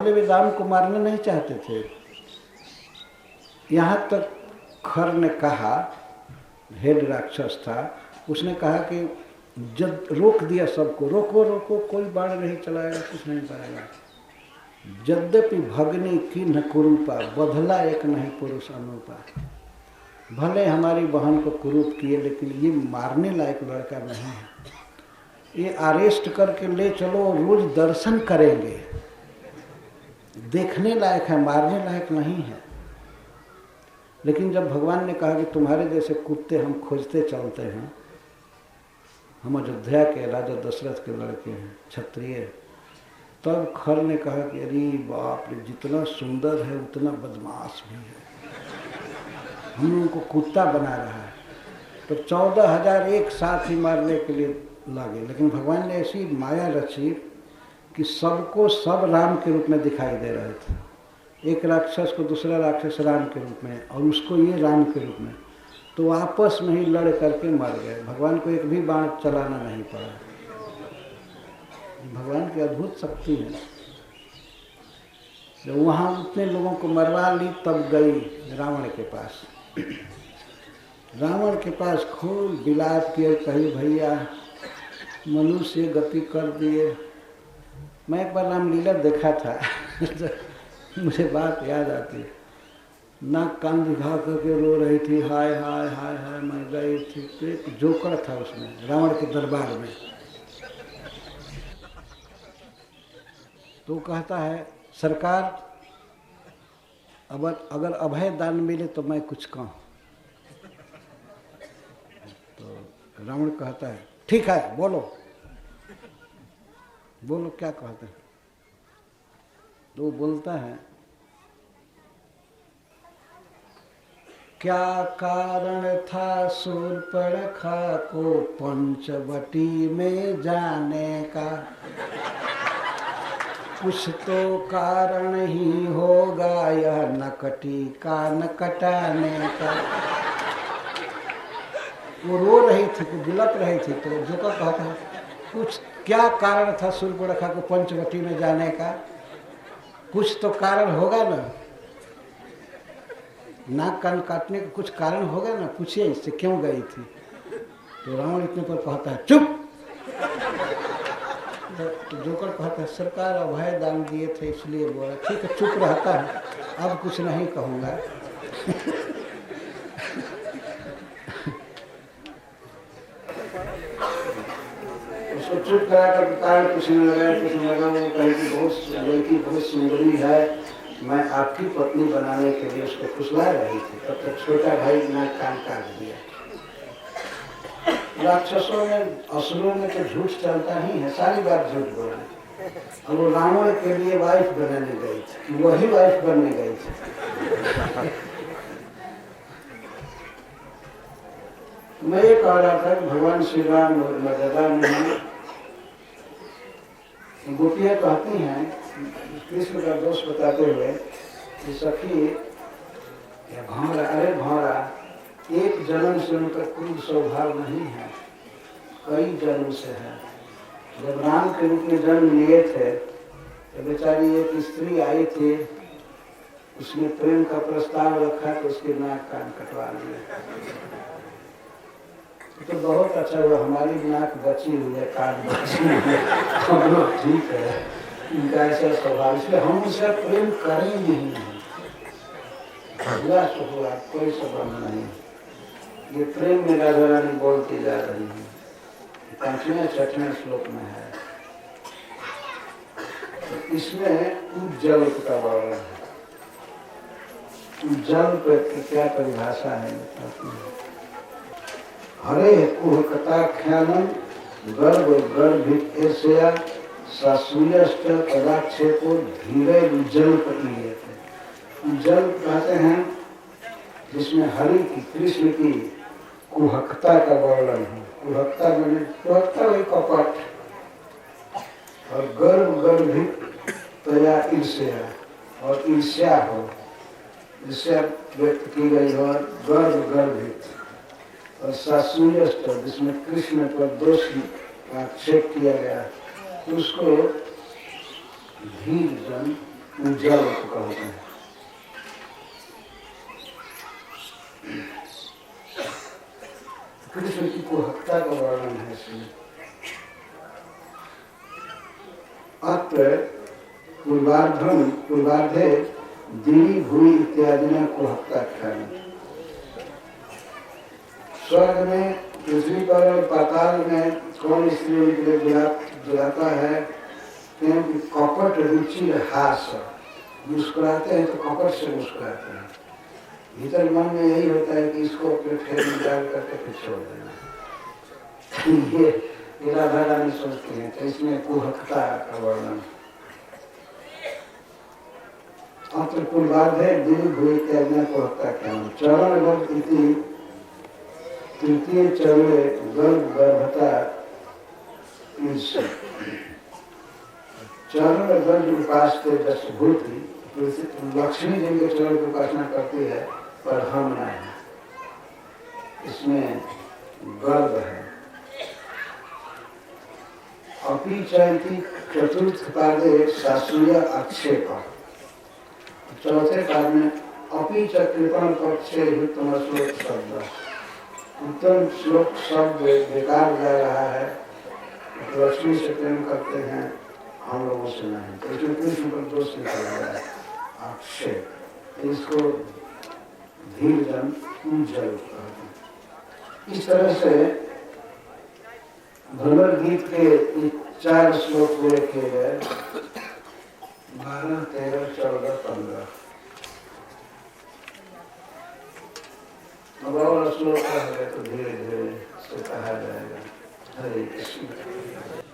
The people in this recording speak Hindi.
वे राम को मारना नहीं चाहते थे। यहाँ तक खर ने कहा, हेड राक्षस था, उसने कहा कि जब रोक दिया सबको, रोको रोको, कोई बाण नहीं चलाएगा, कुछ नहीं करेगा। यद्यपि भगनी की न कुरूपा, बधला एक नहीं पुरुष अनुपा। भले हमारी बहन को कुरूप किए, लेकिन ये मारने लायक लड़का नहीं है। ये अरेस्ट करके ले चलो, रोज दर्शन करेंगे, देखने लायक है, मारने लायक नहीं है। लेकिन जब भगवान ने कहा कि तुम्हारे जैसे कुत्ते हम खोजते चलते हैं, हम अयोध्या के राजा दशरथ के लड़के हैं, क्षत्रिय, तब खर ने कहा कि अरे बाप रे, जितना सुंदर है उतना बदमाश भी है, हम लोगों को कुत्ता बना रहा है। तो 14,000 एक साथ ही मारने के लिए लगे। लेकिन भगवान ने ऐसी माया रची कि सबको सब राम के रूप में दिखाई दे रहे थे। एक राक्षस को दूसरा राक्षस राम के रूप में, और उसको ये राम के रूप में। तो आपस में ही लड़ करके मर गए। भगवान को एक भी बाण चलाना नहीं पड़ा। भगवान की अद्भुत शक्ति है। जब वहाँ उतने लोगों को मरवा ली, तब गई रावण के पास। रावण के पास खूब विलाप किए, कही भैया मनुष्य गति कर दिए। मैं एक बार रामलीला देखा था मुझे बात याद आती। नाक कान दिखा करके रो रही थी, हाय हाय हाय हाय, मैं गई थी। तो एक जोकर था उसमें, रावण के दरबार में। तो कहता है, सरकार अगर अभय दान मिले तो मैं कुछ कहूँ। तो रावण कहता है, ठीक है, बोलो बोलो क्या कहते हैं। तो वो बोलता है, क्या कारण था शूर्पणखा को पंचवटी में जाने का, कुछ तो कारण ही होगा यह नकटी का नकटाने का। वो रो रही थी, बिलक रही थी। तो जो का कहता है, कुछ क्या कारण था शूर्पणखा को पंचवटी में जाने का, कुछ तो कारण होगा ना, नाक कान काटने का कुछ कारण होगा ना, पूछिए इससे क्यों गई थी। तो रावण इतने पर कहता है, चुप। तो जोकर कहता है, सरकार अभय दान दिए थे इसलिए बोला। ठीक है, चुप रहता है, अब कुछ नहीं कहूँगा। उसको चुप करा कर कारण कुछ नहीं लगा। वो कहे कि लड़की बहुत सुंदरी है, मैं आपकी पत्नी बनाने के लिए उसको फुसला रही थी। तब तक छोटा भाई नाक कान काट दिया। राक्षसों में, असुरों में तो झूठ चलता ही है, सारी बात झूठ बोलना। और वो रावण के लिए वाइफ बनाने गई थी, वही वाइफ बनने गई थी। मैं ये कह रहा था कि भगवान श्री राम और मर्यादा में गोपियाँ कहती हैं, कृष्ण का दोष बताते हुए कि सखी या भौरा, अरे भौरा, एक जन्म से उनका कोई स्वभाव नहीं है, कई जन्म से है। जब राम के रूप में जन्म लिए थे तो बेचारी एक स्त्री आई थी, उसने प्रेम का प्रस्ताव रखा तो उसके नाक कान कटवा लिए। तो बहुत अच्छा हुआ, हमारी नाक बची हुई है, कान बची हुई है, हम लोग ठीक है। इनका ऐसा स्वभाव, इसलिए हम उनसे प्रेम करेंगे ही नहीं। हुआ कोई संबंध नहीं। ये प्रेम में राधा रानी बोलती जा रही है, 5वें 6वें श्लोक में है। तो इसमें उज्जवल का वर्णन है। उज्जवल पर क्या परिभाषा है बताती है। हरे कुहकताख्यानम गर्भ गर्भित एशिया सासूयष्ट पदाक्षेपो धीरे उज्जवल पति। उज्जवल कहते हैं जिसमें हरि की, कृष्ण की कुहकता का वर्णन है। कुहकता मैंने, कुहकता वही कपट, और गर्भ गर्भित तया ईर्ष्या, और ईर्ष्या हो, ईर्ष्या व्यक्त की गई हो, गर्भ गर्भित, और सासूयष्ट जिसमें कृष्ण पर दोष का आक्षेप किया गया, उसको धीर जन उज्जवल को कहते हैं। कृष्ण की कुहकता का वर्णन है इसमें। अत्र पूर्वार्धे दिवी भूमि इत्यादि में कुहकता ख्याल। स्वर्ग में, पृथ्वी पर और पाताल में कौन स्त्रियों के लिए बुलाता है? क्योंकि कपट रुचि हास, मुस्कुराते हैं तो कपट से मुस्कुराते हैं। भीतर मन में यही होता है कि इसको अपने फेर में डाल करके फिर छोड़ देना। ये राधा रानी सोचती है, तो इसमें कुहकता का वर्णन। अत्र पूर्वार्धे दिवी भूमि इत्यादि कुहकता ख्याल। चरण गर्भ इति तृतीय चरणे गर्भता चरण गर्भ उपासते दशभूति। लक्ष्मी जी के चरण की उपासना करती है, पर हम नहीं। इसमें गर्भ है। अपी चैती चतुर्थ पादे शास्त्रीय आक्षेप। चौथे पाद में अपी च कृपण पक्षे उत्तम श्लोक शब्द। उत्तम श्लोक शब्द बेकार जा रहा है। लक्ष्मी से प्रेम करते हैं, हम लोगों से नहीं। तो इसमें कृष्ण पर दोष निकल रहा है, आक्षेप। इसको धीरजन उज्जवल कहते हैं। इस तरह से भगवद गीत के 4 श्लोक पूरे किए गए, 12, 13, 14, 15। अब और श्लोक है तो धीरे धीरे से कहा जाएगा। हरे कृष्ण।